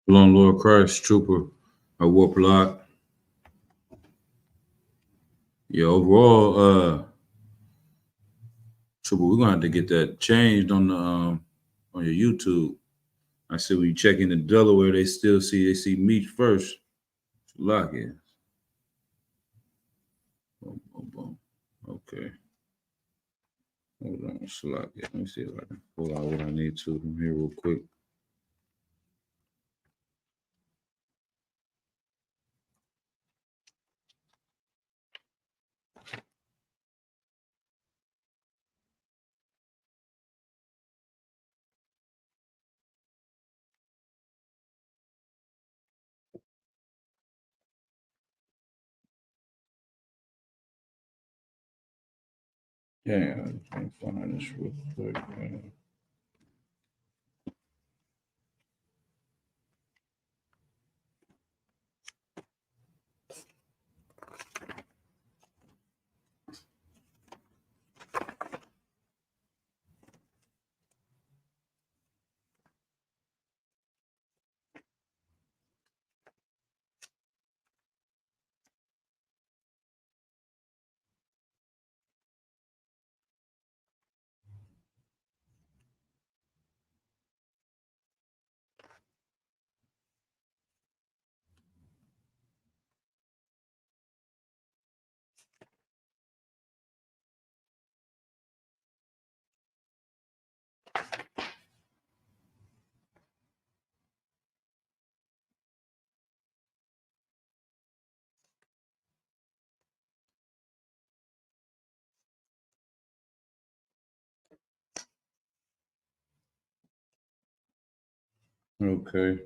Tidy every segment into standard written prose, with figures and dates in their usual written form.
Long Lord Christ, Trooper, I Warp Lot. Yeah, overall, Trooper, we're gonna have to get that changed on your YouTube. I see when you check into Delaware, they see meat first. Lock it. Boom, boom, boom. Okay. Hold on, Slack it. Let me see if I can pull out what I need to from here real quick. Yeah, I can find this real quick. Okay.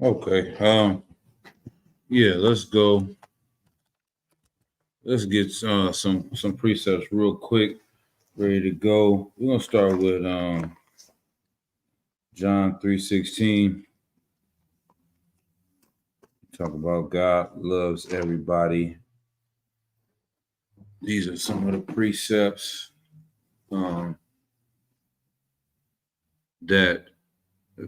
Okay. Yeah, let's go. Let's get some precepts real quick, ready to go. We're gonna start with John 3:16. Talk about God loves everybody. These are some of the precepts um, that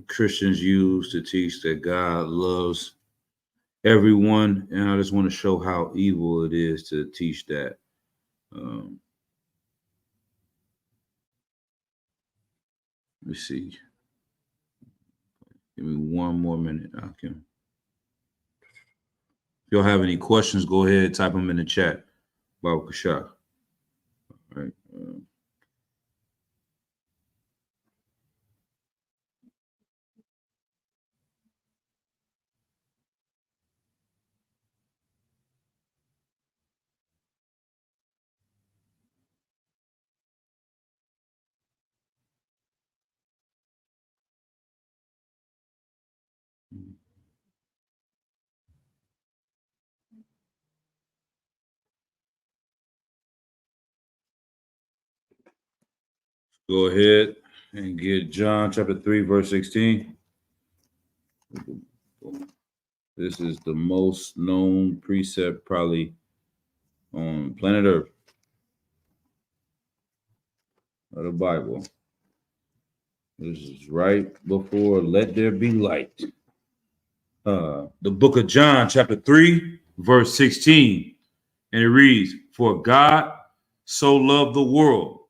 Christians use to teach that God loves everyone, and I just want to show how evil it is to teach that. Um, let me see. Give me one more minute. I can. If y'all have any questions, go ahead, type them in the chat. Baba Kashak. All right. Go ahead and get John chapter 3, verse 16. This is the most known precept probably on planet Earth of the Bible. This is right before let there be light. The book of John, chapter 3, verse 16. And it reads, For God so loved the world.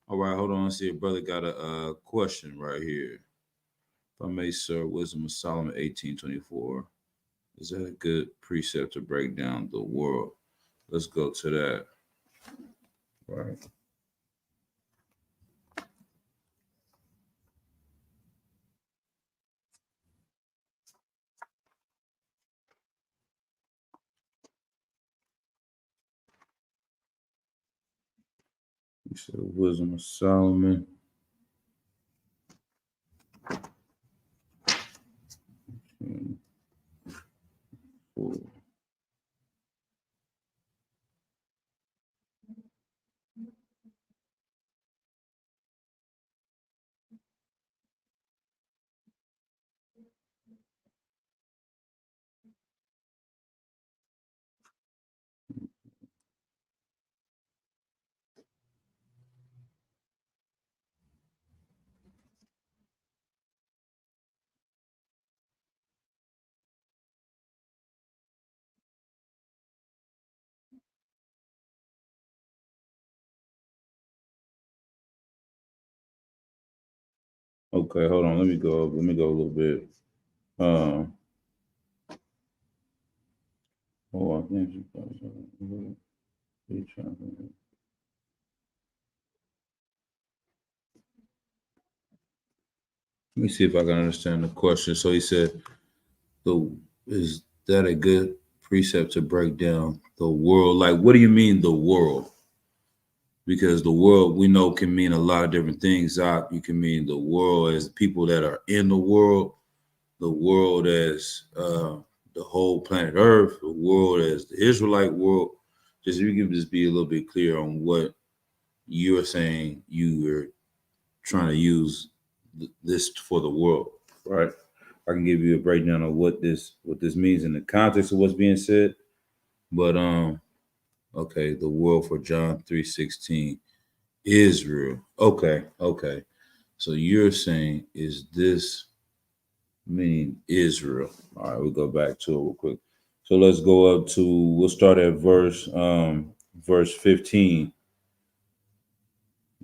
All right, hold on. See, a brother got a question right here. If I may, sir, Wisdom of Solomon 18:24. Is that a good precept to break down the world? Let's go to that. Right. You said Wisdom of Solomon. Okay, hold on. Let me go. Let me go a little bit. Um, oh, I think let me see if I can understand the question. So he said, "The is that a good precept to break down the world? Like, what do you mean the world? Because the world we know can mean a lot of different things. You can mean the world as people that are in the world as the whole planet Earth, the world as the Israelite world. Just if you can just be a little bit clear on what you're saying you were trying to use this for the world, right? I can give you a breakdown of what this means in the context of what's being said. But okay, the world for John 3:16. Israel. Okay, okay. So you're saying is this meaning Israel? All right, we'll go back to it real quick. So let's go up to we'll start at verse 15.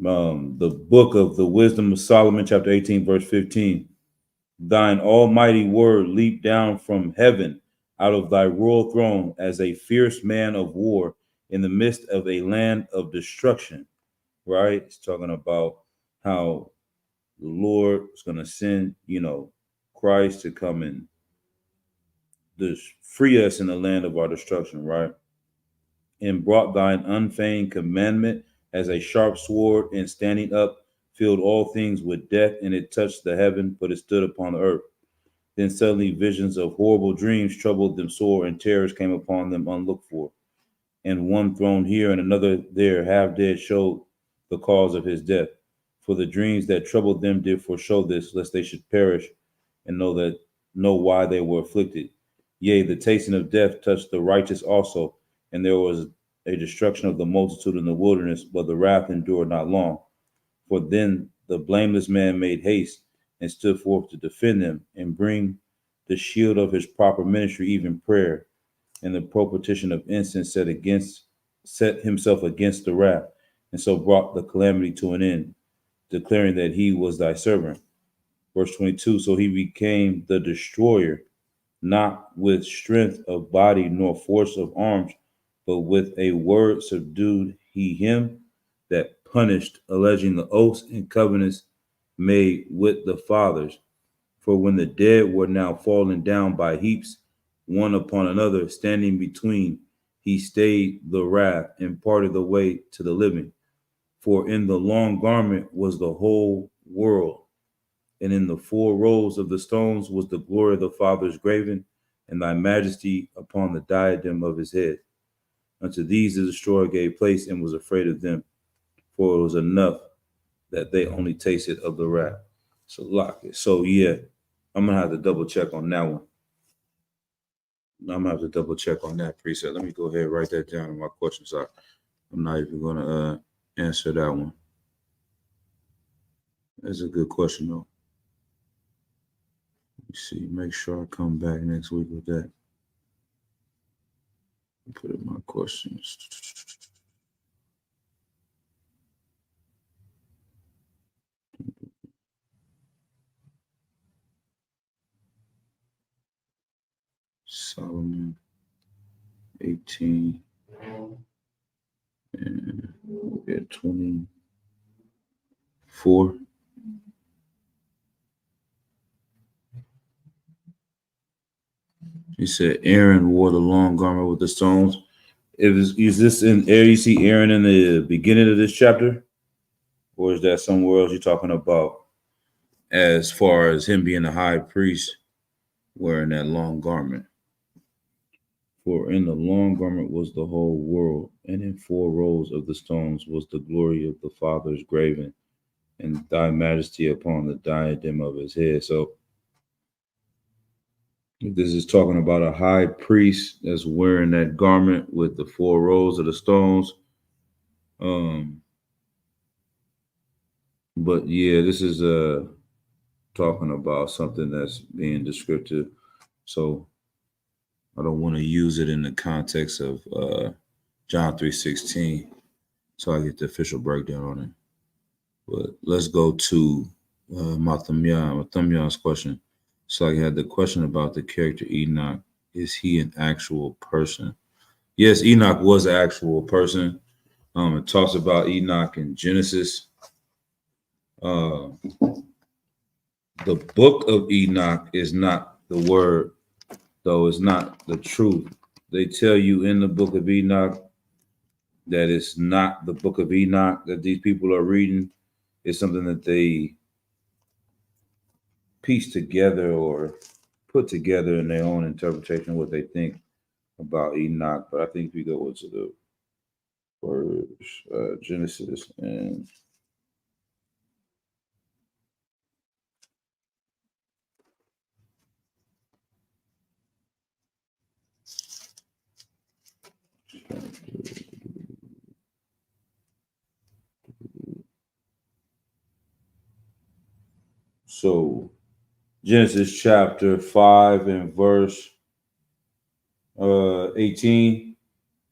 The book of the wisdom of Solomon, chapter 18, verse 15. Thine almighty word leaped down from heaven out of thy royal throne as a fierce man of war in the midst of a land of destruction. Right? It's talking about how the Lord is going to send, Christ to come and free us in the land of our destruction, right? And brought thine unfeigned commandment as a sharp sword, and standing up, filled all things with death, and it touched the heaven, but it stood upon the earth. Then suddenly visions of horrible dreams troubled them sore, and terrors came upon them unlooked for. And one thrown here and another there, half dead, showed the cause of his death. For the dreams that troubled them did foreshow this, lest they should perish, and know why they were afflicted. Yea, the tasting of death touched the righteous also, and there was a destruction of the multitude in the wilderness, but the wrath endured not long. For then the blameless man made haste and stood forth to defend them and bring the shield of his proper ministry, even prayer, and the propitiation of incense set himself against the wrath, and so brought the calamity to an end, declaring that he was thy servant. Verse 22, so he became the destroyer, not with strength of body nor force of arms, but with a word subdued he him that punished, alleging the oaths and covenants made with the fathers. For when the dead were now fallen down by heaps, one upon another, standing between, he stayed the wrath and parted the way to the living. For in the long garment was the whole world, and in the 4 rows of the stones was the glory of the fathers graven, and thy majesty upon the diadem of his head. Unto these the destroyer gave place and was afraid of them, for it was enough that they only tasted of the wrath. So lock it. So yeah, I'm gonna have to double check on that one. I'm gonna have to double check on that preset. Let me go ahead and write that down in my questions. I'm not even gonna answer that one. That's a good question though. Let me see. Make sure I come back next week with that. Put in my questions. Solomon 18 and we'll get 24. He said Aaron wore the long garment with the stones. Is this in there? You see Aaron in the beginning of this chapter, or is that somewhere else you're talking about? As far as him being the high priest wearing that long garment. For in the long garment was the whole world, and in 4 rows of the stones was the glory of the fathers graven, and thy majesty upon the diadem of his head. So this is talking about a high priest that's wearing that garment with the 4 rows of the stones. But yeah, this is talking about something that's being descriptive. So I don't want to use it in the context of John 3:16. So I get the official breakdown on it. But let's go to Mathumyan's question. So I had the question about the character Enoch. Is he an actual person? Yes, Enoch was an actual person. It talks about Enoch in Genesis. Uh, the book of Enoch is not the word, though it's not the truth. They tell you in the book of Enoch that it's not the book of Enoch that these people are reading. It's something that they piece together or put together in their own interpretation of what they think about Enoch. But I think if we go into the words, Genesis and so Genesis chapter 5 and verse 18,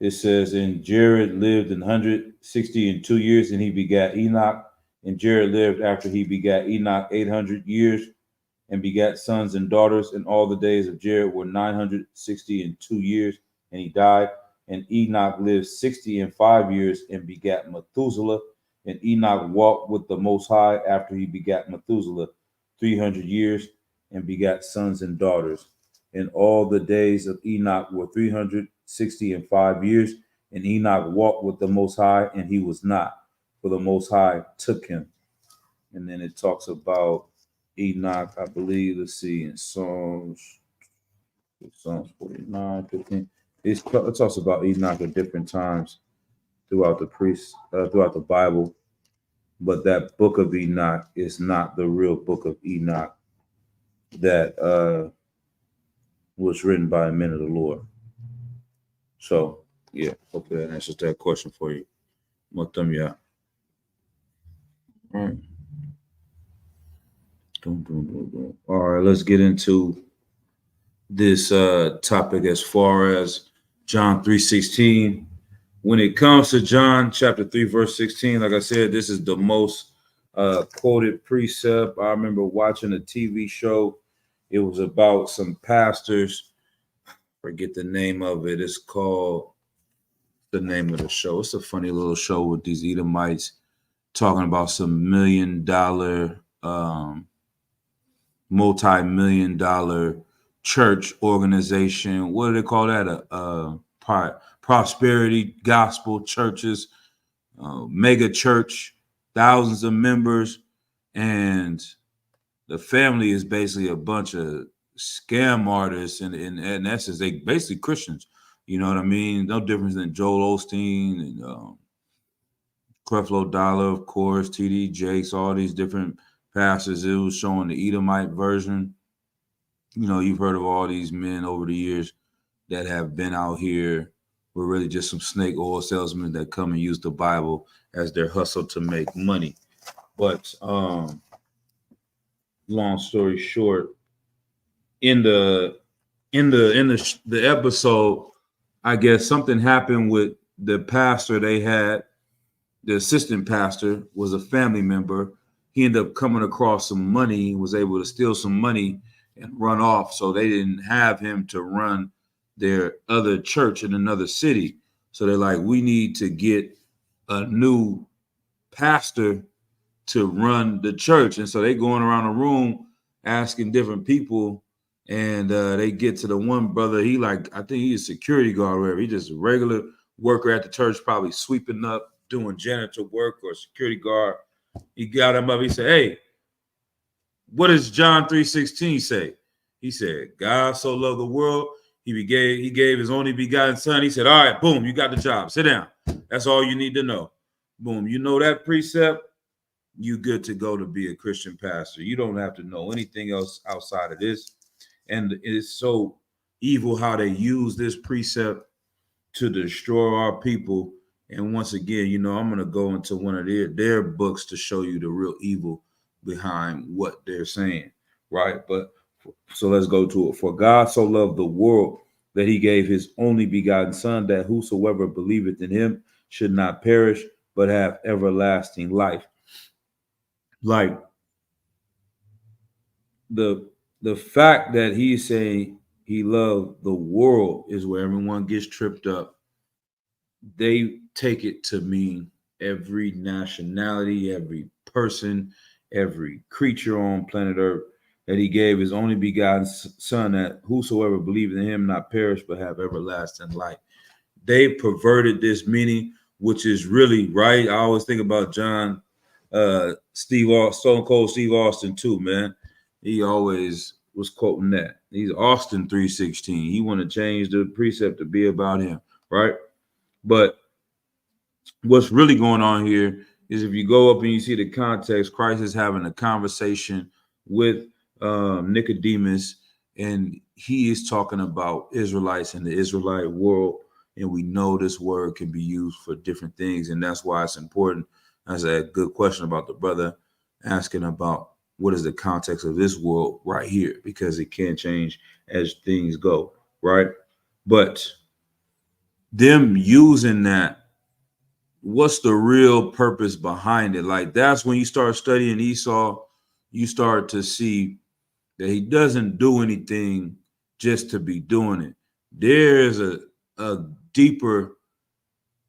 it says, and Jared lived 162 years, and he begat Enoch. And Jared lived after he begat Enoch 800 years, and begat sons and daughters. And all the days of Jared were 962 years, and he died. And Enoch lived 65 years, and begat Methuselah. And Enoch walked with the Most High after he begat Methuselah 300 years, and begat sons and daughters. And all the days of Enoch were 365 years, and Enoch walked with the Most High, and he was not, for the Most High took him. And then it talks about Enoch, I believe, let's see, in Psalms 49, 15. It talks about Enoch at different times throughout throughout the Bible, but that book of Enoch is not the real book of Enoch that was written by men of the Lord. So, yeah, hopefully that answers that question for you. Yeah. All right. All right, let's get into this topic as far as John 3:16. When it comes to John chapter 3, verse 16, like I said, this is the most quoted precept. I remember watching a TV show. It was about some pastors. Forget the name of it. It's called the name of the show. It's a funny little show with these Edomites talking about some $1 million, multi-million-dollar church organization. What do they call that? Prosperity gospel churches, mega church, thousands of members, and the family is basically a bunch of scam artists. And in essence, they basically Christians. You know what I mean? No difference than Joel Osteen and Creflo Dollar, of course, TD Jakes, all these different pastors. It was showing the Edomite version. You know, you've heard of all these men over the years that have been out here. Were really just some snake oil salesmen that come and use the Bible as their hustle to make money. But long story short, in the episode, I guess something happened with the pastor they had. The assistant pastor was a family member. He ended up coming across some money, was able to steal some money and run off. So they didn't have him to run their other church in another city. So they're like, we need to get a new pastor to run the church. And so they going around the room asking different people. And they get to the one brother. He like, I think he's a security guard or whatever. He just a regular worker at the church, probably sweeping up, doing janitor work or security guard. He got him up. He said, hey, what does John 3:16 say? He said, God so loved the world, he gave his only begotten son. He said, all right, boom, you got the job. Sit down. That's all you need to know. Boom. You know that precept, you good to go to be a Christian pastor. You don't have to know anything else outside of this. And it's so evil how they use this precept to destroy our people. And once again, you know, I'm going to go into one of their books to show you the real evil behind what they're saying, right? But so let's go to it. For God so loved the world that he gave his only begotten son, that whosoever believeth in him should not perish, but have everlasting life. Like the fact that he's saying he loved the world is where everyone gets tripped up. They take it to mean every nationality, every person, every creature on planet Earth, that he gave his only begotten son, that whosoever believeth in him not perish but have everlasting life. They perverted this meaning, which is really right. I always think about John, Stone Cold Steve Austin too, man. He always was quoting that. He's Austin 3:16. He want to change the precept to be about him, right? But what's really going on here is if you go up and you see the context, Christ is having a conversation with Nicodemus, and he is talking about Israelites and the Israelite world. And we know this word can be used for different things, and that's why it's important. That's a good question about the brother asking about what is the context of this world right here, because it can change as things go, right? But them using that, what's the real purpose behind it? Like, that's when you start studying Esau, you start to see that he doesn't do anything just to be doing it. There's a deeper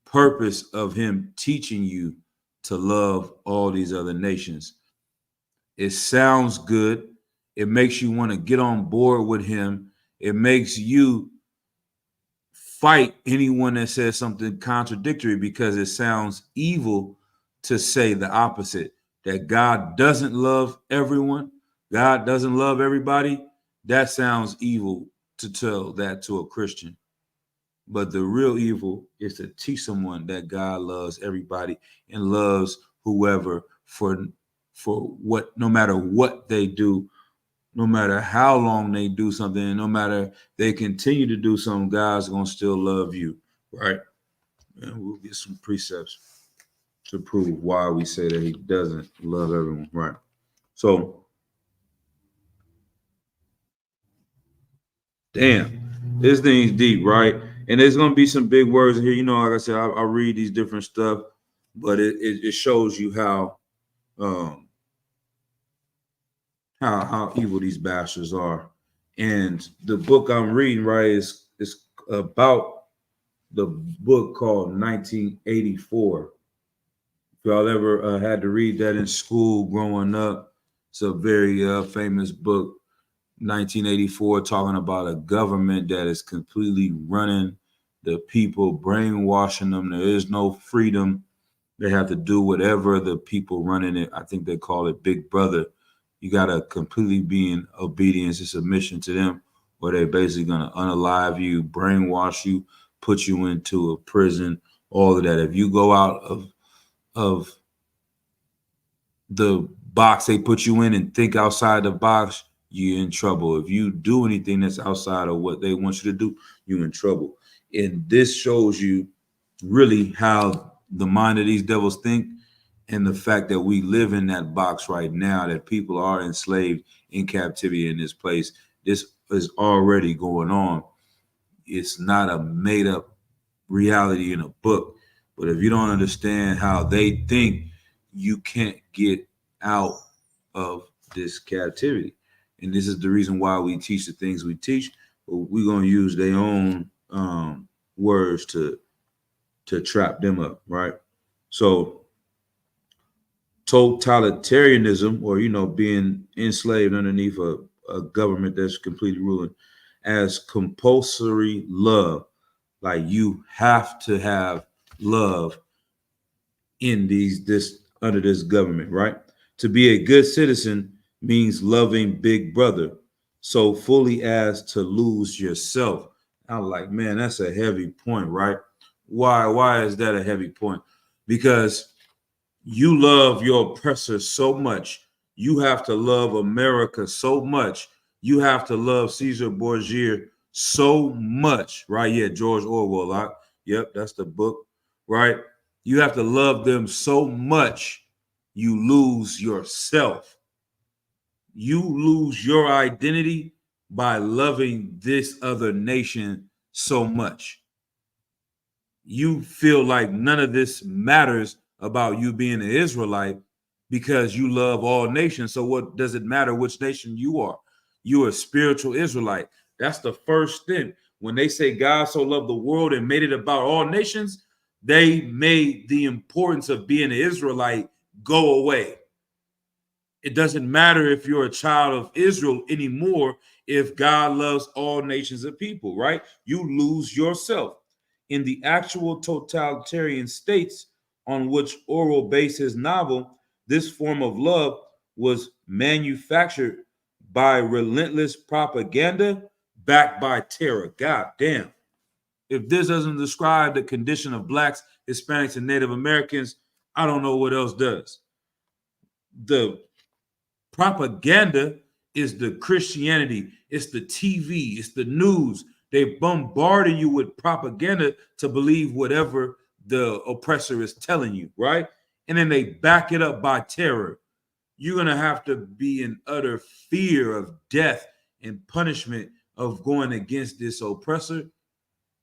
purpose of him teaching you to love all these other nations. It sounds good. It makes you want to get on board with him. It makes you fight anyone that says something contradictory, because it sounds evil to say the opposite, that God doesn't love everyone, God doesn't love everybody. That sounds evil to tell that to a Christian. But the real evil is to teach someone that God loves everybody and loves whoever for what, no matter what they do, no matter how long they do something, no matter they continue to do something, God's gonna still love you, right? And we'll get some precepts to prove why we say that he doesn't love everyone, right? So, damn, this thing's deep, right? And there's gonna be some big words in here. You know, like I said, I read these different stuff, but it shows you um, how evil these bastards are. And the book I'm reading, right, is about the book called 1984. If y'all ever had to read that in school growing up, it's a very famous book, 1984, talking about a government that is completely running the people, brainwashing them. There is no freedom. They have to do whatever the people running it. I think they call it Big Brother. You got to completely be in obedience and submission to them, or they're basically going to unalive you, brainwash you, put you into a prison, all of that. If you go out of the box they put you in and think outside the box, you're in trouble. If you do anything that's outside of what they want you to do, you're in trouble. And this shows you really how the mind of these devils think, and the fact that we live in that box right now, that people are enslaved in captivity in this place. This is already going on. It's not a made up reality in a book. But if you don't understand how they think, you can't get out of this captivity. And this is the reason why we teach the things we teach. But we're going to use their own words to trap them up, right? So totalitarianism, or being enslaved underneath a government that's completely ruling, as compulsory love, like you have to have love in this under this government, right? To be a good citizen means loving Big Brother so fully as to lose yourself. I'm like, man, that's a heavy point, right? Why is that a heavy point? Because you love your oppressor so much. You have to love America so much. You have to love Caesar Borgia so much, right? Yeah, George Orwell. Yep, that's the book, right? You have to love them so much, you lose yourself. You lose your identity by loving this other nation so much. You feel like none of this matters about you being an Israelite because you love all nations. So what does it matter which nation you are? You're a spiritual Israelite. That's the first thing. When they say God so loved the world and made it about all nations, they made the importance of being an Israelite go away. It doesn't matter if you're a child of Israel anymore if God loves all nations of people, right? You lose yourself. In the actual totalitarian states on which Orwell based his novel, this form of love was manufactured by relentless propaganda backed by terror. God damn. If this doesn't describe the condition of blacks, Hispanics, and Native Americans, I don't know what else does. The propaganda is the Christianity, it's the TV, it's the news. They bombarded you with propaganda to believe whatever the oppressor is telling you, right? And then they back it up by terror. You're going to have to be in utter fear of death and punishment of going against this oppressor.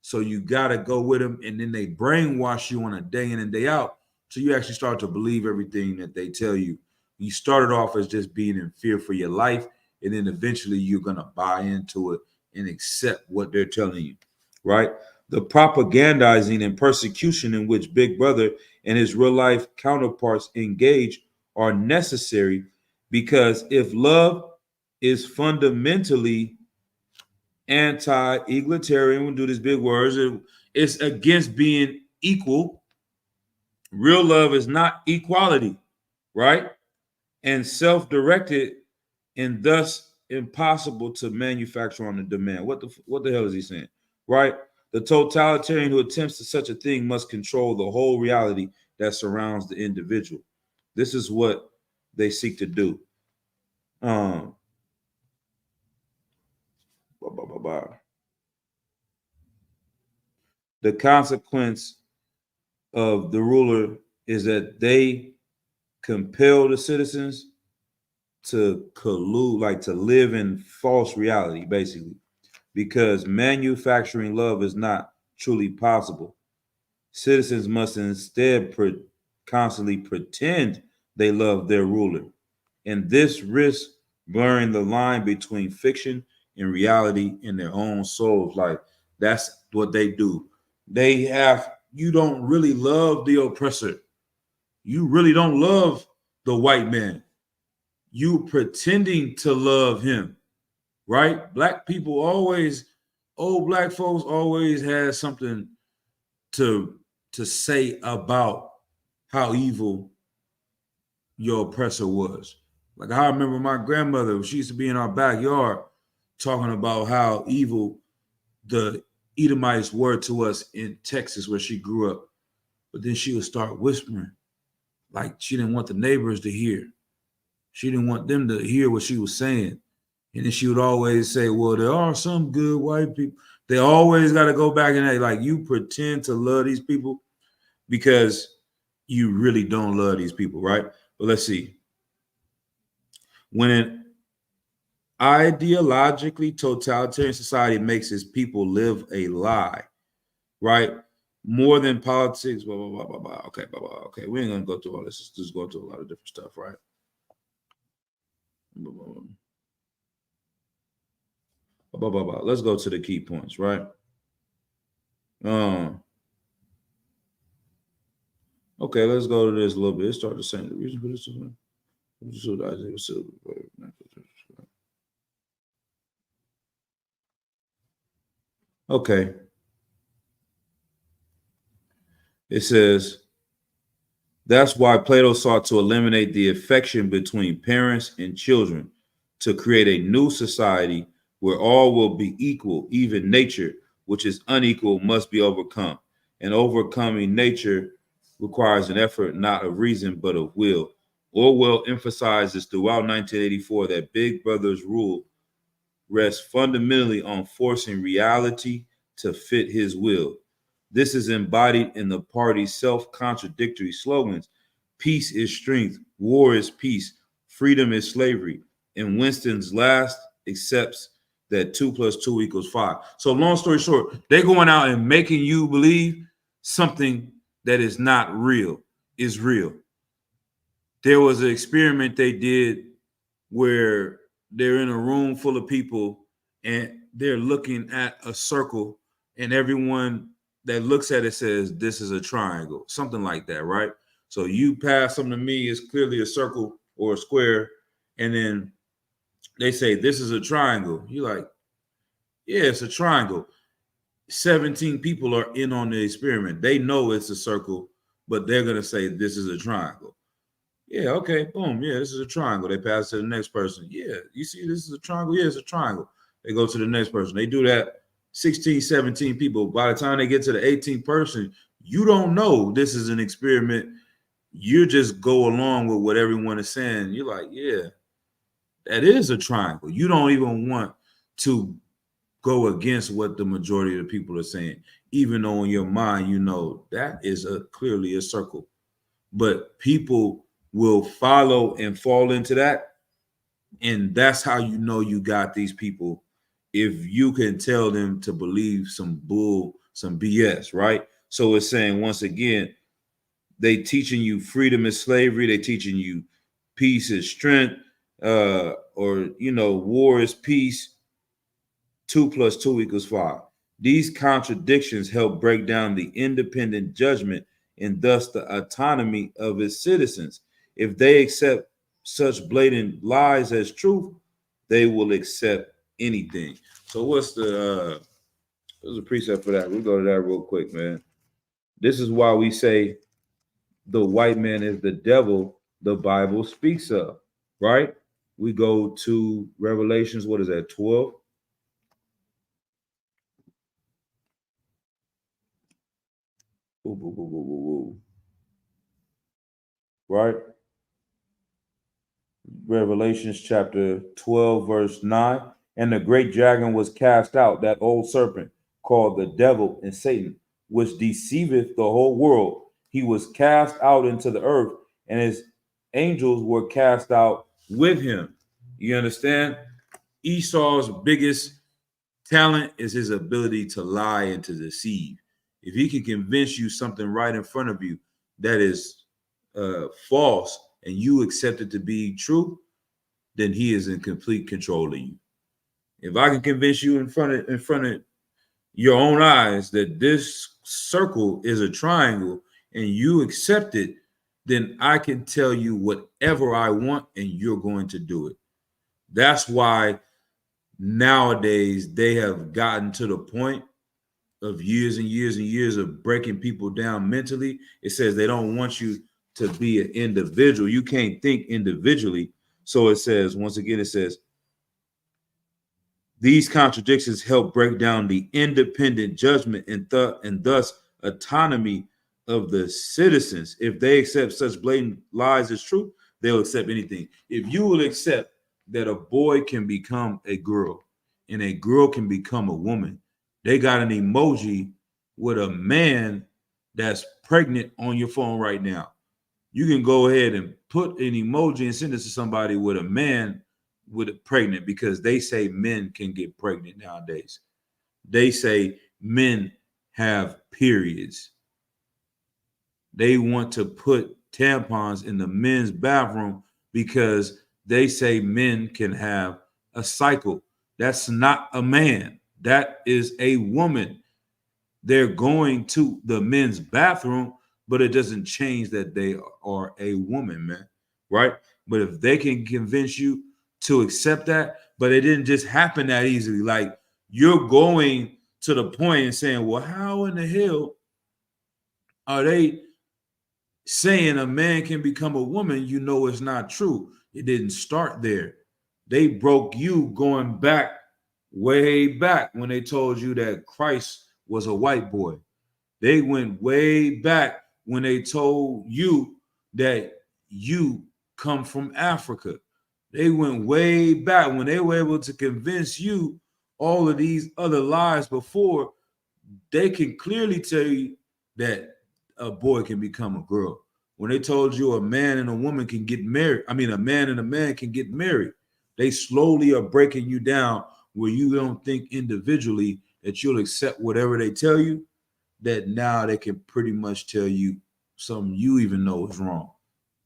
So you got to go with them, and then they brainwash you on a day in and day out. So you actually start to believe everything that they tell you. You started off as just being in fear for your life, and then eventually you're going to buy into it and accept what they're telling you, right? The propagandizing and persecution in which Big Brother and his real life counterparts engage are necessary, because if love is fundamentally anti-egalitarian, we'll do these big words, it's against being equal. Real love is not equality, right? And self-directed, and thus impossible to manufacture on the demand. What the hell is he saying? Right? The totalitarian who attempts to such a thing must control the whole reality that surrounds the individual. This is what they seek to do. The consequence of the ruler is that they compel the citizens to collude, like to live in false reality, basically, because manufacturing love is not truly possible. Citizens must instead constantly pretend they love their ruler, and this risks blurring the line between fiction and reality in their own souls. Like, that's what they do. You don't really love the oppressor. You really don't love the white man. You pretending to love him, right? Black people always, old black folks always had something to say about how evil your oppressor was. Like, I remember my grandmother, she used to be in our backyard talking about how evil the Edomites were to us in Texas where she grew up. But then she would start whispering, like she didn't want the neighbors to hear. She didn't want them to hear what she was saying. And then she would always say, well, there are some good white people. They always got to go back and act like you pretend to love these people because you really don't love these people, right? But let's see. When an ideologically totalitarian society makes its people live a lie, right? More than politics, blah, blah, blah, blah, blah. Okay, blah, blah. Okay, we ain't going to go through all this. Let's just go through a lot of different stuff, right? Blah, blah, blah, blah, blah. Let's go to the key points, right? Okay, let's go to this a little bit. Let's start the same. The reason for this is okay. It says, that's why Plato sought to eliminate the affection between parents and children to create a new society where all will be equal. Even nature, which is unequal, must be overcome. And overcoming nature requires an effort not of reason, but of will. Orwell emphasizes throughout 1984 that Big Brother's rule rests fundamentally on forcing reality to fit his will. This is embodied in the party's self-contradictory slogans. Peace is strength, war is peace, freedom is slavery. And Winston's last accepts that 2 + 2 = 5. So long story short, they're going out and making you believe something that is not real is real. There was an experiment they did where they're in a room full of people and they're looking at a circle, and everyone that looks at it says this is a triangle, something like that, right? So you pass something to me, it's clearly a circle or a square, and then they say this is a triangle. You're like, yeah, it's a triangle. 17 people are in on the experiment. They know it's a circle, but they're gonna say this is a triangle. Yeah, okay, boom. Yeah, this is a triangle. They pass to the next person. Yeah, you see, this is a triangle. Yeah, it's a triangle. They go to the next person. They do that 16, 17 people. By the time they get to the 18th person, you don't know this is an experiment. You just go along with what everyone is saying. You're like, yeah, that is a triangle. You don't even want to go against what the majority of the people are saying, even though in your mind, you know, that is clearly a circle. But people will follow and fall into that. And that's how you know you got these people. If you can tell them to believe some bull, some BS, right? So it's saying, once again, they teaching you freedom is slavery. They teaching you peace is strength, or, you know, war is peace. 2 + 2 = 5. These contradictions help break down the independent judgment and thus the autonomy of its citizens. If they accept such blatant lies as truth, they will accept anything. So there's a precept for that. We'll go to that real quick, man. This is why we say the white man is the devil the Bible speaks of, right? We go to Revelations, what is that, 12? Ooh, ooh, ooh, ooh, ooh. Right? Revelations chapter 12, verse 9. And the great dragon was cast out, that old serpent called the devil and Satan, which deceiveth the whole world. He was cast out into the earth, and his angels were cast out with him. You understand? Esau's biggest talent is his ability to lie and to deceive. If he can convince you something right in front of you that is false and you accept it to be true, then he is in complete control of you. If I can convince you in front of your own eyes that this circle is a triangle and you accept it, then I can tell you whatever I want and you're going to do it. That's why nowadays they have gotten to the point of years and years and years of breaking people down mentally. It says they don't want you to be an individual. You can't think individually. So it says, once again, it says, these contradictions help break down the independent judgment and thus autonomy of the citizens. If they accept such blatant lies as truth, they'll accept anything. If you will accept that a boy can become a girl and a girl can become a woman, they got an emoji with a man that's pregnant on your phone right now. You can go ahead and put an emoji and send it to somebody with a man with a pregnant, because they say men can get pregnant nowadays. They say men have periods. They want to put tampons in the men's bathroom because they say men can have a cycle. That's not a man. That is a woman. They're going to the men's bathroom, but it doesn't change that they are a woman, man. Right? But if they can convince you to accept that, but it didn't just happen that easily. Like, you're going to the point and saying, well, how in the hell are they saying a man can become a woman? You know it's not true. It didn't start there. They broke you going back, way back, when they told you that Christ was a white boy. They went way back when they told you that you come from Africa. They went way back when they were able to convince you all of these other lies before. They can clearly tell you that a boy can become a girl. When they told you a man and a woman can get married, I mean, a man and a man can get married, they slowly are breaking you down where you don't think individually that you'll accept whatever they tell you, that now they can pretty much tell you something you even know is wrong.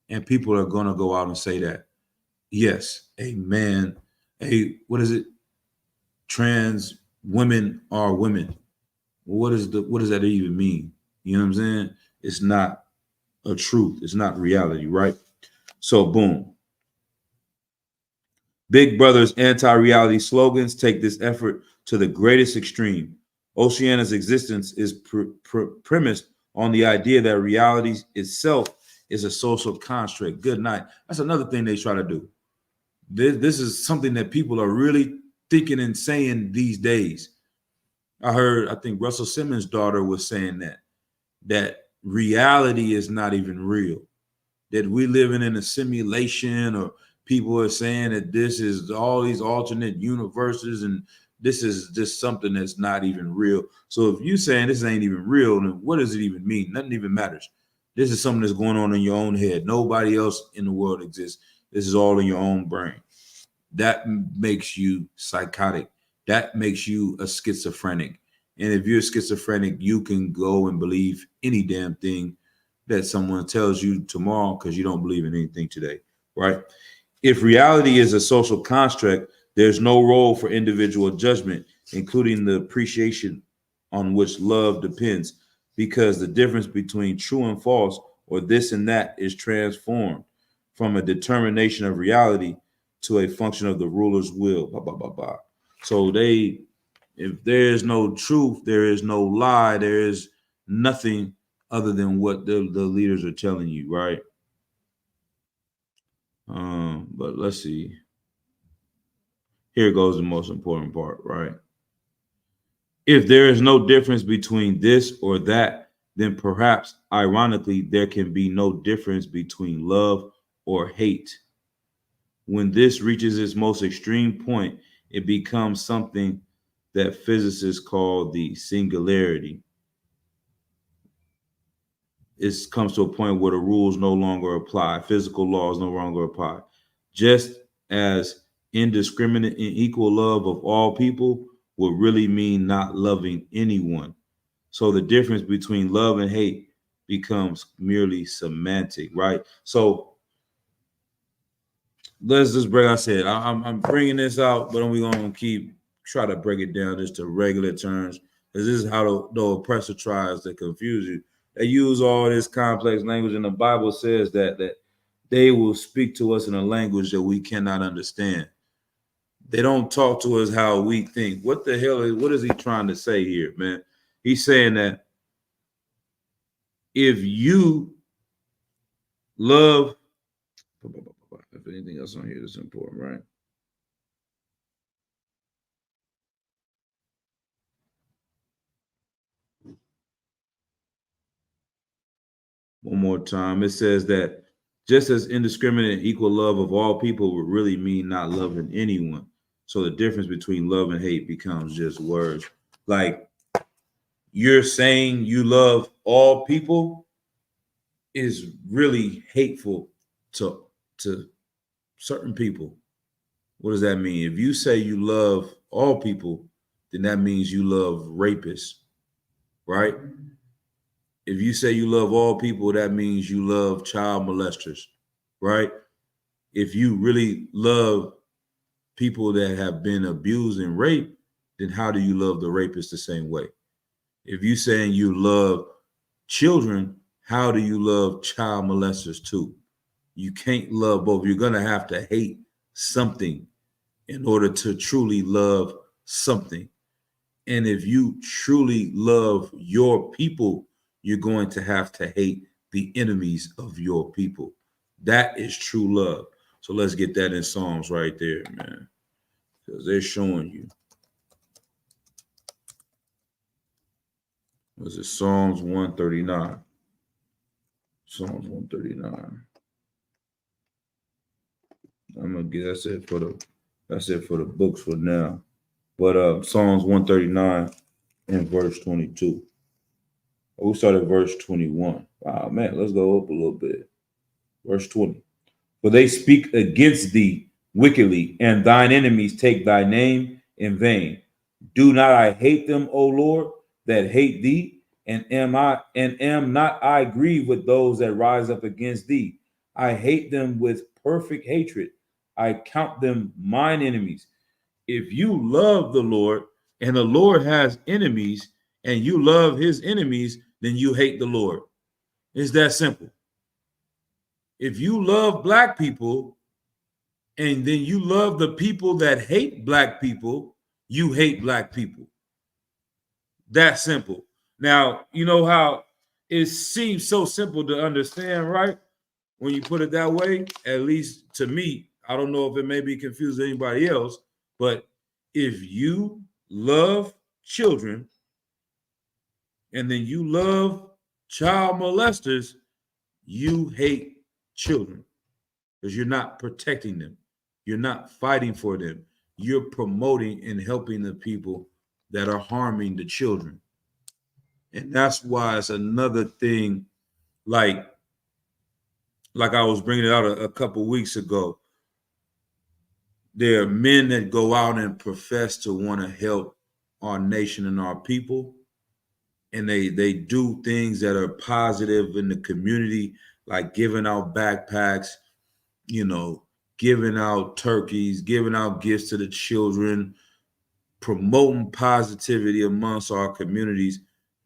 And people are going to go out and say that. Yes, a man, what is it? Trans women are women. What does that even mean? You know what I'm saying? It's not a truth. It's not reality, right? So boom. Big Brother's anti-reality slogans take this effort to the greatest extreme. Oceania's existence is premised on the idea that reality itself is a social construct. Good night. That's another thing they try to do. This is something that people are really thinking and saying these days. I think Russell Simmons' daughter was saying that reality is not even real, that we living in a simulation, or people are saying that this is all these alternate universes and this is just something that's not even real. So if you saying this ain't even real, then what does it even mean? Nothing even matters. This is something that's going on in your own head. Nobody else in the world exists. This is all in your own brain. That makes you psychotic. That makes you a schizophrenic. And if you're schizophrenic, you can go and believe any damn thing that someone tells you tomorrow because you don't believe in anything today, right? If reality is a social construct, there's no role for individual judgment, including the appreciation on which love depends, because the difference between true and false, or this and that, is transformed from a determination of reality to a function of the ruler's will. Blah, blah, blah, blah. So if there is no truth, there is no lie, there is nothing other than what the leaders are telling you, right? But let's see. Here goes the most important part, right? If there is no difference between this or that, then perhaps, ironically, there can be no difference between love or hate. When this reaches its most extreme point, it becomes something that physicists call the singularity. It comes to a point where the rules no longer apply, physical laws no longer apply. Just as indiscriminate and equal love of all people would really mean not loving anyone. So the difference between love and hate becomes merely semantic, right? So let's just break. I said I'm bringing this out, but we're gonna try to break it down just to regular terms, because this is how the oppressor tries to confuse you. They use all this complex language, and the Bible says that they will speak to us in a language that we cannot understand. They don't talk to us how we think. What the hell what is he trying to say here, man? He's saying that if you love, if anything else on here that's important, right? One more time. It says that just as indiscriminate and equal love of all people would really mean not loving anyone. So the difference between love and hate becomes just words. Like, you're saying you love all people is really hateful to certain people. What does that mean? If you say you love all people, then that means you love rapists, right? If you say you love all people, that means you love child molesters, right? If you really love people that have been abused and raped, then how do you love the rapist the same way? If you saying you love children, how do you love child molesters too? You can't love both. You're gonna have to hate something in order to truly love something. And if you truly love your people, you're going to have to hate the enemies of your people. That is true love. So let's get that in Psalms right there, man. Because they're showing you. Was it Psalms 139? Psalms 139. I'm gonna get that's it for the books for now. But Psalms 139 and verse 22. We started verse 21. Wow, man, let's go up a little bit. Verse 20. For they speak against thee wickedly, and thine enemies take thy name in vain. Do not I hate them, O Lord, that hate thee? And am not I grieved with those that rise up against thee? I hate them with perfect hatred. I count them mine enemies. If you love the Lord and the Lord has enemies and you love his enemies, then you hate the Lord. It's that simple. If you love black people and then you love the people that hate black people, you hate black people. That simple. Now, you know how it seems so simple to understand, right? When you put it that way, at least to me, I don't know if it may be confusing anybody else, but if you love children and then you love child molesters, you hate children because you're not protecting them. You're not fighting for them. You're promoting and helping the people that are harming the children. And that's why it's another thing, like I was bringing it out a couple weeks ago. There are men that go out and profess to want to help our nation and our people, and they do things that are positive in the community, like giving out backpacks, you know, giving out turkeys, giving out gifts to the children, promoting positivity amongst our communities.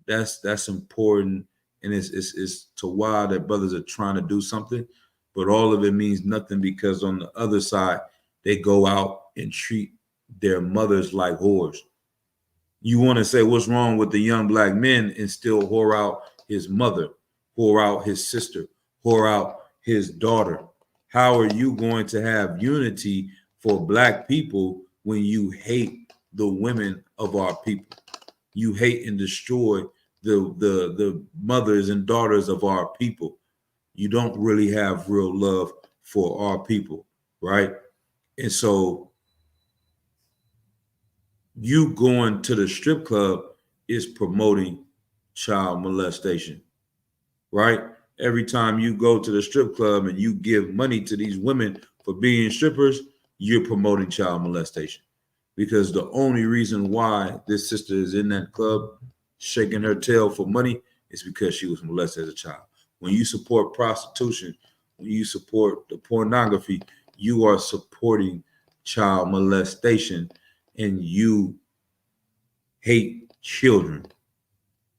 That's important, and it's to why that brothers are trying to do something, but all of it means nothing because on the other side they go out and treat their mothers like whores. You want to say what's wrong with the young black men and still whore out his mother, whore out his sister, whore out his daughter? How are you going to have unity for black people when you hate the women of our people? You hate and destroy the mothers and daughters of our people. You don't really have real love for our people, right? And so you going to the strip club is promoting child molestation, right? Every time you go to the strip club and you give money to these women for being strippers, you're promoting child molestation. Because the only reason why this sister is in that club shaking her tail for money is because she was molested as a child. When you support prostitution, when you support the pornography, you are supporting child molestation, and you hate children.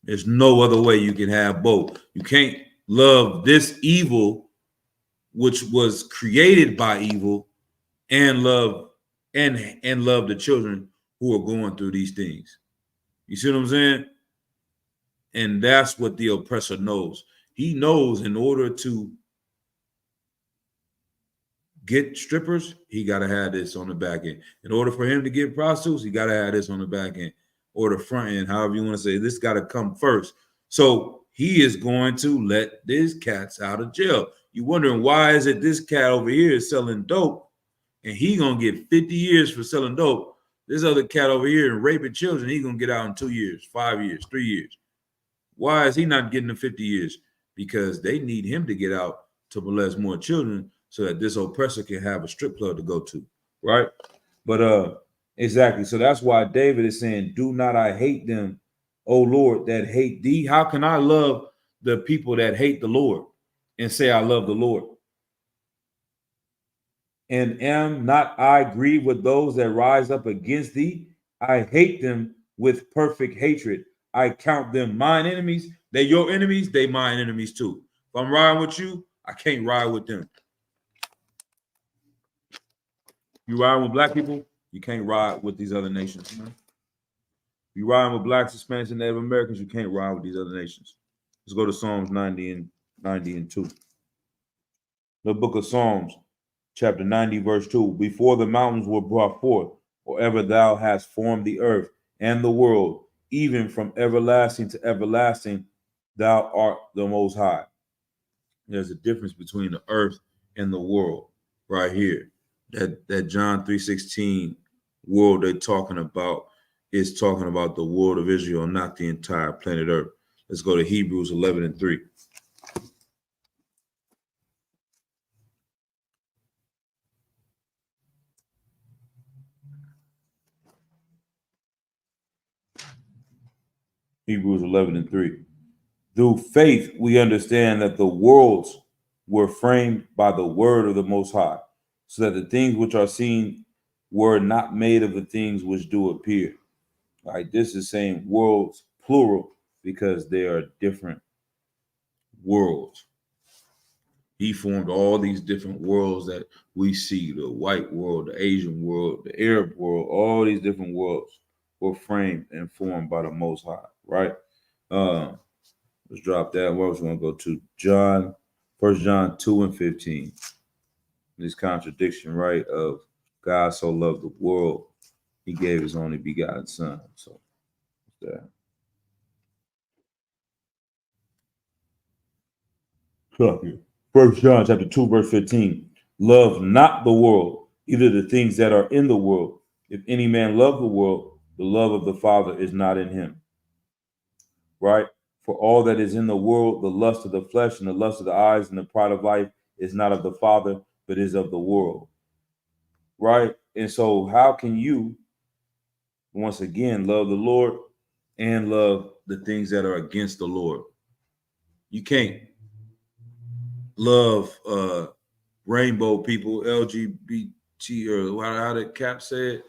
There's no other way you can have both. You can't love this evil, which was created by evil, and love and love the children who are going through these things. You see what I'm saying? And that's what the oppressor knows. He knows in order to get strippers, he got to have this on the back end. In order for him to get prostitutes, he got to have this on the back end or the front end, however you want to say. This got to come first. So he is going to let these cats out of jail. You wondering why is it this cat over here is selling dope and he gonna get 50 years for selling dope? This other cat over here and raping children, he gonna get out in 2 years, 5 years, 3 years. Why is he not getting the 50 years? Because they need him to get out to molest more children so that this oppressor can have a strip club to go to, right? But exactly. So that's why David is saying, "Do not I hate them, O Lord, that hate thee." How can I love the people that hate the Lord and say I love the Lord? And am not I grieved with those that rise up against thee? I hate them with perfect hatred. I count them mine enemies. They your enemies, they mine enemies too. If I'm riding with you, I can't ride with them. You riding with black people, you can't ride with these other nations. You riding with blacks, Hispanics, and Native Americans, you can't ride with these other nations. Let's go to Psalms 90 and 2. The book of Psalms, chapter 90, verse 2. Before the mountains were brought forth, or ever thou hast formed the earth and the world, even from everlasting to everlasting, thou art the most high. There's a difference between the earth and the world right here. That John 3:16 world they're talking about is talking about the world of Israel, not the entire planet Earth. Let's go to Hebrews 11 and 3. Hebrews 11 and 3. Through faith, we understand that the worlds were framed by the word of the Most High, so that the things which are seen were not made of the things which do appear. Like this is saying worlds plural because they are different worlds. He formed all these different worlds that we see, the white world, the Asian world, the Arab world, all these different worlds were framed and formed by the Most High, right? Let's drop that. We're going to go to John, 1 John 2 and 15. This contradiction, right, of God so loved the world, he gave his only begotten son. So that. First John chapter 2, verse 15. Love not the world, either the things that are in the world. If any man love the world, the love of the Father is not in him. Right? For all that is in the world, the lust of the flesh and the lust of the eyes and the pride of life is not of the Father, but is of the world. Right? And so how can you, once again, love the Lord and love the things that are against the Lord? You can't love rainbow people, LGBT, or how that Cap said,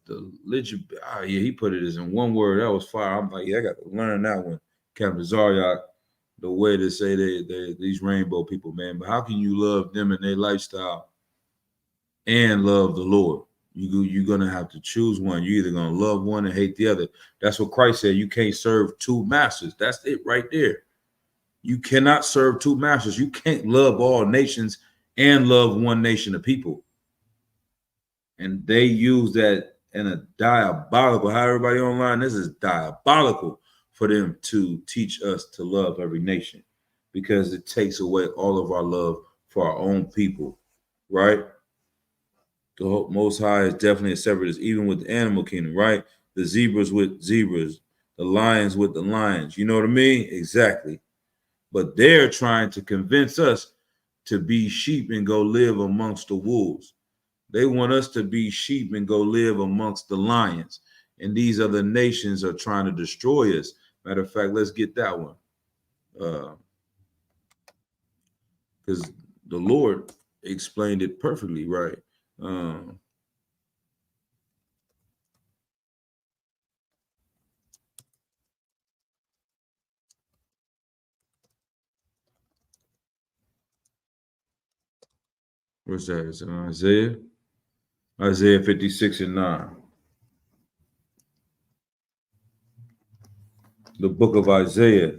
the legit. Yeah, he put it as in one word. That was fire. I'm like, yeah, I got to learn that one, Captain Zaryak, the way to say they these rainbow people, man. But how can you love them and their lifestyle and love the Lord? You're gonna have to choose one. You're either gonna love one and hate the other. That's what Christ said. You can't serve two masters. That's it right there. You cannot serve two masters. You can't love all nations and love one nation of people. And they use that in a diabolical, how everybody online, this is diabolical for them to teach us to love every nation because it takes away all of our love for our own people, right? The Most High is definitely a separatist, even with the animal kingdom, right? The zebras with zebras, the lions with the lions. You know what I mean? Exactly. But they're trying to convince us to be sheep and go live amongst the wolves. They want us to be sheep and go live amongst the lions. And these other nations are trying to destroy us. Matter of fact, let's get that one. Because the Lord explained it perfectly, right? What's that? It's Isaiah? Isaiah 56 and 9. The book of Isaiah,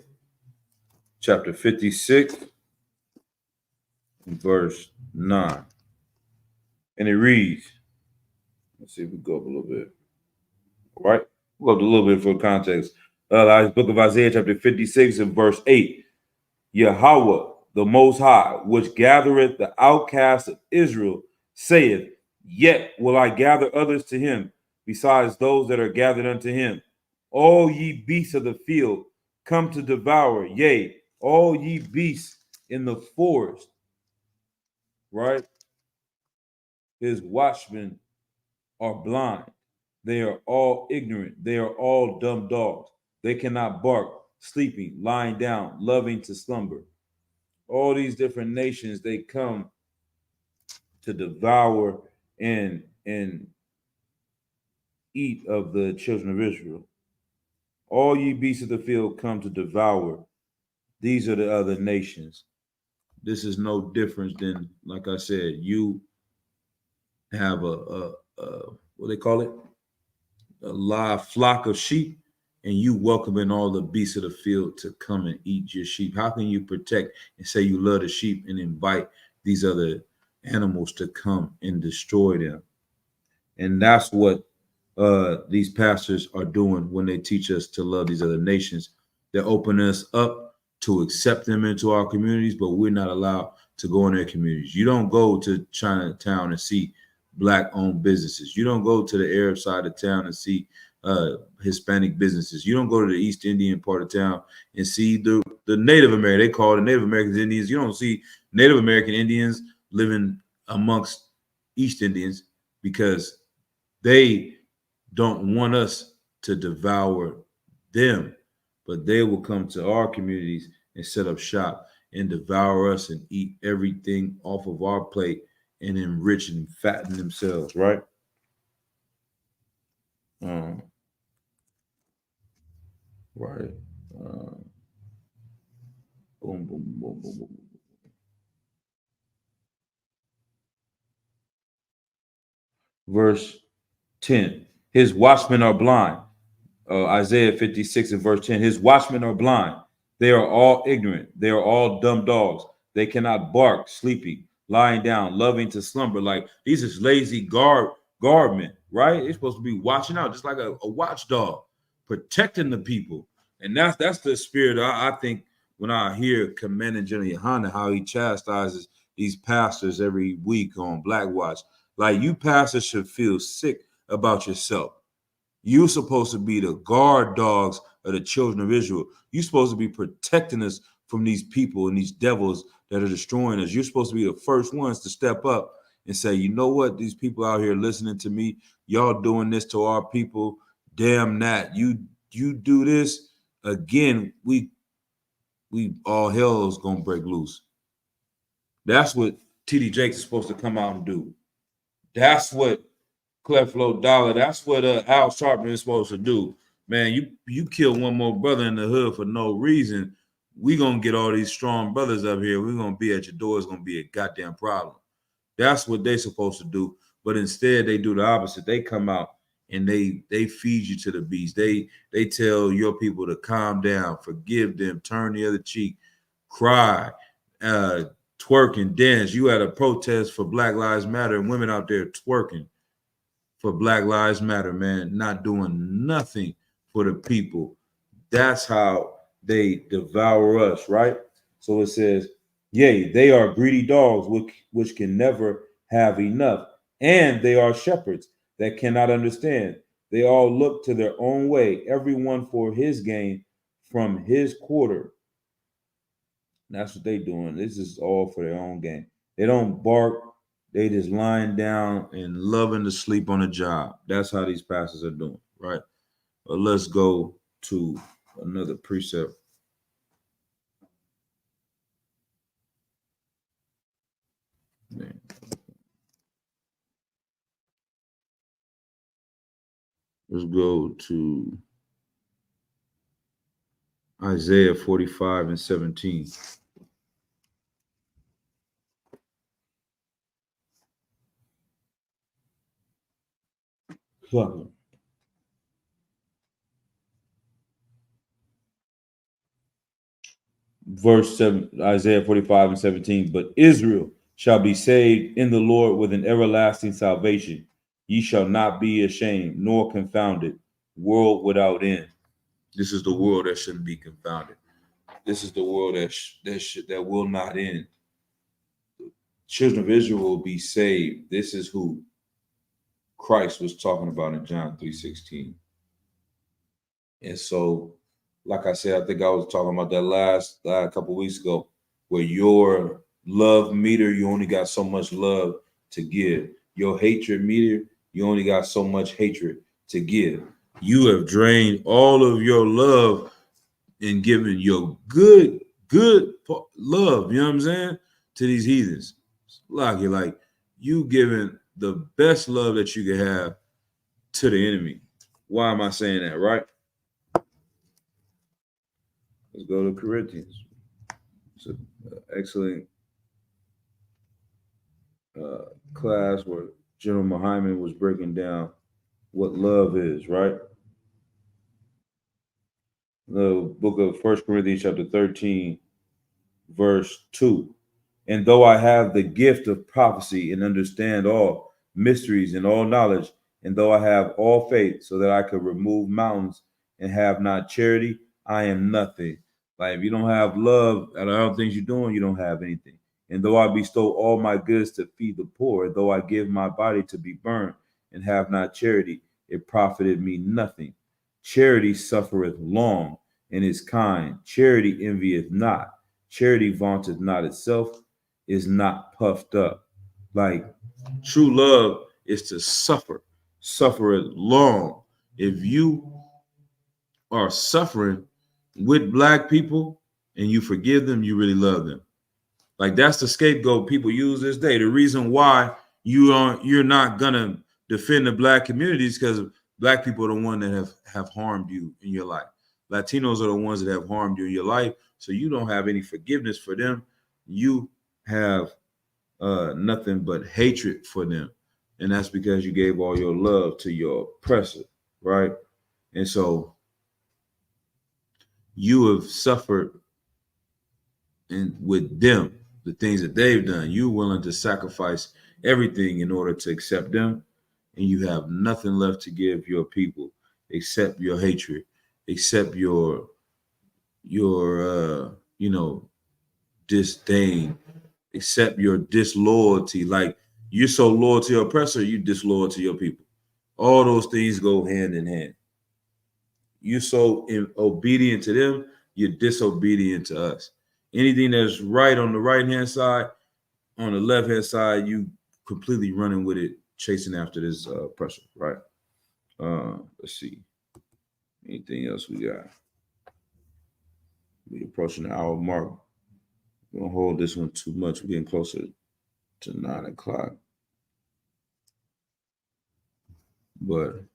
chapter 56, verse 9. And it reads, let's see if we go up a little bit. All right? We'll go up a little bit for context. Book of Isaiah, chapter 56 and verse 8. Yahweh, the Most High, which gathereth the outcasts of Israel, saith, yet will I gather others to him, besides those that are gathered unto him. All ye beasts of the field, come to devour, yea, all ye beasts in the forest, right? His watchmen are blind. They are all ignorant. They are all dumb dogs. They cannot bark, sleeping, lying down, loving to slumber. All these different nations, they come to devour and eat of the children of Israel. All ye beasts of the field come to devour. These are the other nations. This is no different than, like I said, you have a what they call it, a live flock of sheep, and you welcoming all the beasts of the field to come and eat your sheep. How can you protect and say you love the sheep and invite these other animals to come and destroy them? And that's what these pastors are doing when they teach us to love these other nations. They're opening us up to accept them into our communities, but we're not allowed to go in their communities. You don't go to Chinatown and see Black-owned businesses. You don't go to the Arab side of town and see Hispanic businesses. You don't go to the East Indian part of town and see the Native American. They call the Native Americans Indians. You don't see Native American Indians living amongst East Indians because they don't want us to devour them, but they will come to our communities and set up shop and devour us and eat everything off of our plate and enrich and fatten themselves, right? Um, right. Uh, boom, boom, boom, boom, boom. Verse 10. His watchmen are blind. Isaiah 56 and verse 10. His watchmen are blind. They are all ignorant. They are all dumb dogs. They cannot bark, sleeping, lying down, loving to slumber. Like these is lazy guardmen, right? They're supposed to be watching out, just like a watchdog, protecting the people. And that's the spirit I think when I hear Commandant General Yohana, how he chastises these pastors every week on Black Watch. Like you pastors should feel sick about yourself. You're supposed to be the guard dogs of the children of Israel. You're supposed to be protecting us from these people and these devils that are destroying us. You're supposed to be the first ones to step up and say, you know what? These people out here listening to me, y'all doing this to our people. Damn that. You do this again, we all hell is gonna break loose. That's what TD Jakes is supposed to come out and do. That's what Cleflo Dollar. That's what Al Sharpton is supposed to do. Man, you kill one more brother in the hood for no reason. We gonna get all these strong brothers up here. We're gonna be at your door. It's gonna be a goddamn problem. That's what they supposed to do. But instead, they do the opposite. They come out and they feed you to the beast. They tell your people to calm down, forgive them, turn the other cheek, cry, uh, twerk and dance. You had a protest for Black Lives Matter and women out there twerking for Black Lives Matter, man, not doing nothing for the people. That's how they devour us, right? So it says, yea, they are greedy dogs which can never have enough, and they are shepherds that cannot understand. They all look to their own way, everyone for his gain from his quarter. That's what they doing. This is all for their own gain. They don't bark. They just lying down and loving to sleep on the job. That's how these pastors are doing, right? But let's go to another precept. Let's go to Isaiah 45 and 17. Verse 7, Isaiah 45 and 17. But Israel shall be saved in the Lord with an everlasting salvation. Ye shall not be ashamed nor confounded, world without end. This is the world that shouldn't be confounded. This is the world that will not end. Children of Israel will be saved. This is who Christ was talking about in John 3:16. And so, like I said, I think I was talking about that last couple weeks ago, where your love meter, you only got so much love to give. Your hatred meter, you only got so much hatred to give. You have drained all of your love and given your good love, you know what I'm saying, to these heathens. Like you giving the best love that you can have to the enemy. Why am I saying that, right? Let's go to Corinthians. It's an excellent class where General Muhammad was breaking down what love is, right? The book of 1 Corinthians chapter 13, verse 2. And though I have the gift of prophecy and understand all mysteries and all knowledge, and though I have all faith so that I could remove mountains and have not charity, I am nothing. Like if you don't have love and other things you're doing, you don't have anything. And though I bestow all my goods to feed the poor, and though I give my body to be burned and have not charity, it profited me nothing. Charity suffereth long and is kind. Charity envieth not. Charity vaunteth not itself, is not puffed up. Like true love is to suffer it long. If you are suffering with Black people and you forgive them, you really love them. Like that's the scapegoat people use this day. The reason why you're not gonna defend the black communities because black people are the one that have harmed you in your life. Latinos are the ones that have harmed you in your life, so you don't have any forgiveness for them. You have nothing but hatred for them, and that's because you gave all your love to your oppressor, right? And so you have suffered and with them, the things that they've done, you're willing to sacrifice everything in order to accept them, and you have nothing left to give your people except your hatred, except your disdain, except your disloyalty. Like you're so loyal to your oppressor, you disloyal to your people. All those things go hand in hand. You're so obedient to them, you're disobedient to us. Anything that's right on the right hand side, on the left hand side, you completely running with it, chasing after this pressure, right? Let's see. Anything else we got? We approaching the hour mark. We don't hold this one too much. We're getting closer to 9 o'clock. But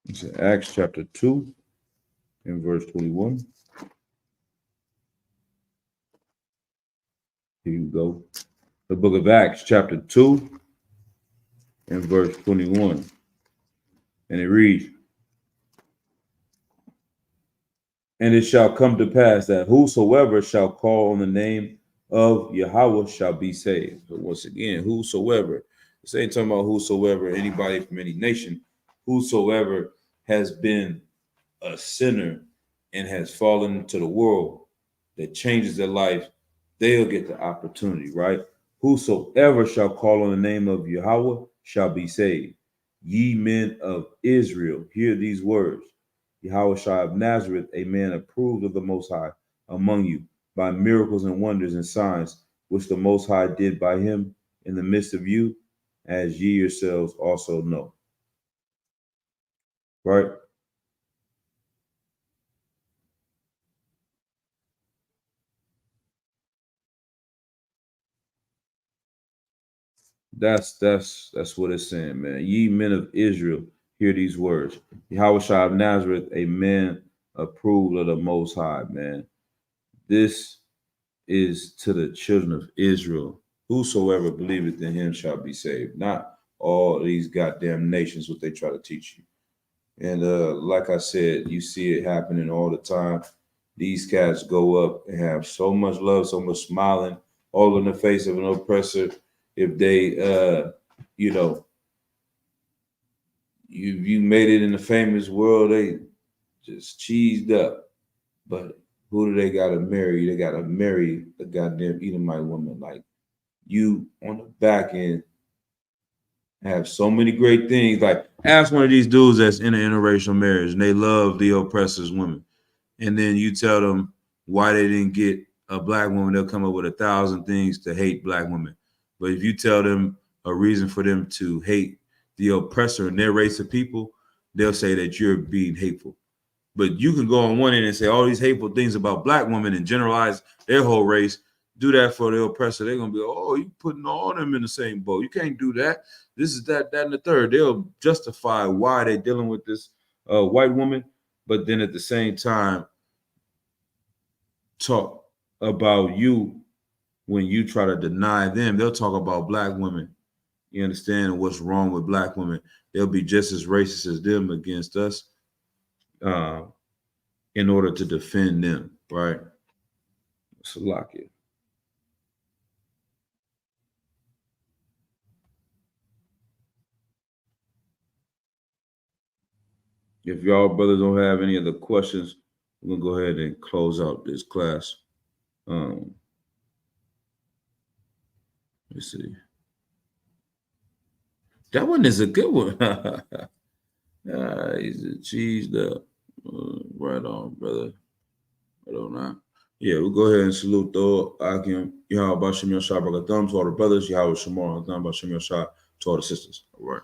it's Acts chapter 2 and verse 21. Here you go. The book of Acts chapter 2 and verse 21. And it reads, and it shall come to pass that whosoever shall call on the name of Yahweh shall be saved. But once again, whosoever, this ain't talking about whosoever, anybody from any nation, whosoever has been a sinner and has fallen into the world that changes their life, they'll get the opportunity, right? Whosoever shall call on the name of Yahweh shall be saved. Ye men of Israel, hear these words. Yahweh of Nazareth, a man approved of the Most High among you by miracles and wonders and signs, which the Most High did by him in the midst of you, as ye yourselves also know. Right? That's what it's saying, man. Ye men of Israel, hear these words. Yahweh of Nazareth, a man approved of the Most High, man. This is to the children of Israel. Whosoever believeth in him shall be saved. Not all these goddamn nations, what they try to teach you. And like I said, you see it happening all the time. These cats go up and have so much love, so much smiling, all in the face of an oppressor. If they, you know, you made it in the famous world, they just cheesed up. But who do they gotta marry? They gotta marry a goddamn Edomite woman. Like you on the back end have so many great things. Like ask one of these dudes that's in an interracial marriage and they love the oppressor's women, and then you tell them why they didn't get a black woman, they'll come up with 1,000 things to hate black women. But if you tell them a reason for them to hate the oppressor and their race of people, they'll say that you're being hateful. But you can go on one end and say all these hateful things about black women and generalize their whole race. Do that for the oppressor. They're gonna be, oh, you putting all them in the same boat. You can't do that. This is that, and the third. They'll justify why they're dealing with this white woman, but then at the same time talk about you when you try to deny them. They'll talk about black women. You understand what's wrong with black women? They'll be just as racist as them against us. In order to defend them, right? Salakia. If y'all brothers don't have any other questions, we're gonna go ahead and close out this class. Let's see. That one is a good one. He's cheesed up. Right on, brother. Right on now. Yeah, we'll go ahead and salute though. Akim, Yahweh Bashim Yashah Bragatham to all the brothers, Yahweh Shamar Hatham Bashim Yashah to all the sisters. All right.